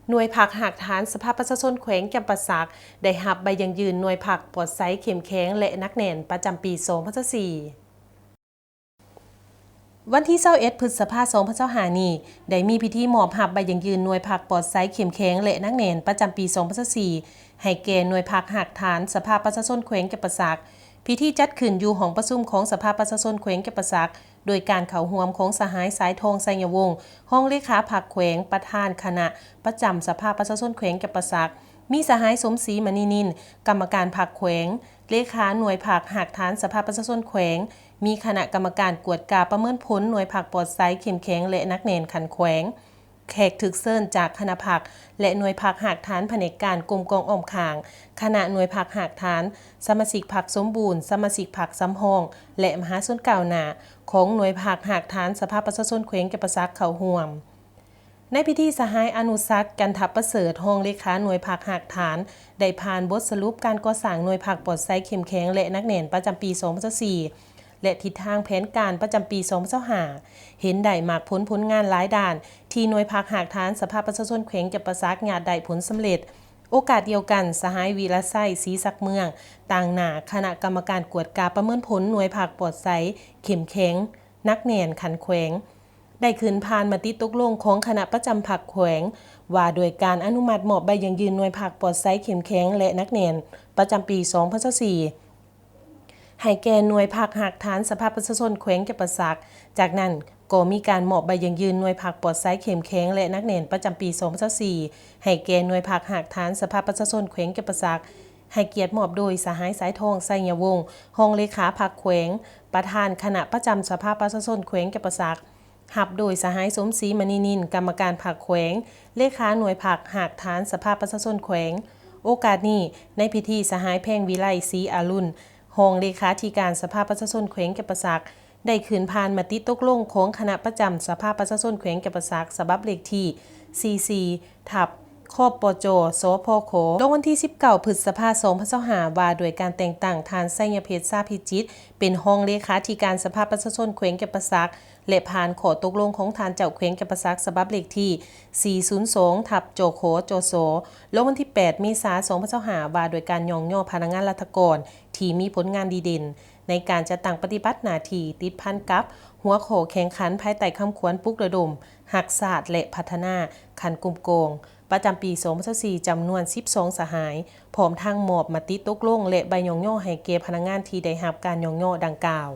หน่วยผักหักฐานสภาประชาชนแขวงจำปาสักได้รับใบยังยืนหน่วยผักปลอดไซส์เข้มแข็งและนักแน่นประจำปี2024วันที่21พฤษภาคม2025นี้ได้มีพิธีมอบรับใบยังยืนหน่วยผักปลอดไซส์เข้มแข็งและนักแน่นประจำปี2024ให้แก่หน่วยผักหักฐานสภาประชาชนแขวงจำปาสักพิธีจัดขึ้นอยู่ห้องประชุมของสภาประชาชนแขวงจำปาสักโดยการเข้าร่วมของสหายสายทองไสยวงศ์ห้องเลขาผักแขวงประธานคณะประจำสภาประชาชนแขวงจำปาสักมีสหายสมศรีมณีนินกรรมการผักแขวงเลขาหน่วยผักหักฐานสภาประชาชนแขวงมีคณะกรรมการกวดกาประเมินผลหน่วยผักปลอดไซส์เข้มแข็งและนักแน่นขันแขวงแขกถึกเซินจากคณะผักและหน่วยผักหักฐานแผนกการกรมกองอ้อมข่างคณะหน่วยผักหักฐานสมาชิกผักสมบูรณ์สมาชิกผักสำหองและมหาชนก้าวหน้าของหน่วยผักหักฐานสภาประชาชนแขวงจำปาสักเข้าร่วมในพิธีสหายอนุสักษ์กันทับประเสริฐห้องเลขาหน่วยผักหักฐานได้ผ่านบทสรุปการก่อสร้างหน่วยผักปลอดไซส์เข้มแข็งและนักแน่นประจำปี2024และทิศทางแผนการประจำปี2025เห็นได้มากผลงานหลายด้านที่หน่วยผักหักฐานสภาประชาชนแขวงจำปาสักญาติได้ผลสำเร็จโอกาสเดียวกันสหายวีรไส้ศรีศักดิ์เมืองต่างหน้าคณะกรรมการกวดกาประเมินผลหน่วยผักปลอดไซส์เข้มแข็งนักแน่นขันแขวงได้ขึ้นผ่านมติตกลงของคณะประจำผักแขวงว่าโดยการอนุมัติมอบใบยังยืนหน่วยผักปลอดไซส์เข้มแข็งและนักแน่นประจำปี2024ให้แก่หน่วยผักหักฐานสภาประชาชนแขวงจำปาสักจากนั้นก็มีการมอบใบยังยืนหน่วยผักปลอดไซส์เข้มแข็งและนักแน่นประจำปี2024ให้แก่หน่วยผักหักฐานสภาประชาชนแขวงจำปาสักให้เกียรติมอบโดยสหายสายทองไสยวงศ์ห้องเลขาผักแขวงประธานคณะประจำสภาประชาชนแขวงจำปาสักหับโดยสหายสมศรีมณีนินกรรมการผักแขวงเลขาหน่วยผักหักฐานสภาประชาชนแขวงโอกาสนี้ในพิธีสหายแพ่งวิไลศรีอรุณห้องเลขาธิการสภาประชาชนแขวงจำปาสักได้ขึ้นผ่านมติตกลงของคณะประจำสภาประชาชนแขวงจำปาสักฉบับเลขที่44คปจสพคลงวันที่19พฤษภาคม2025ว่าโดยการแต่งตั้งทานไสยเพชรซาพิจิตรเป็นห้องเลขาธิการสภาประชาชนแขวงจำปาสักและผ่านขอตกลงของทานเจ้าแขวงจำปาสักฉบับเลขที่402โจโขโจโสลงวันที่8เมษายน2025ว่าโดยการย่องย่อพนักงานราชการที่มีผลงานดีเด่นในการจัดตั้งปฏิบัติหน้าที่ติดพันกับหัวโขแข่งขันภายใต้คำขวัญปลุกระดมหักศาสตร์และพัฒนาขันกลุ่มโกงประจำปี2024จำนวน12สหายพร้อมทั้งมอบมติตกลงและใบย่องย่อให้แก่พนักงานที่ได้รับการย่องย่อดังกล่าว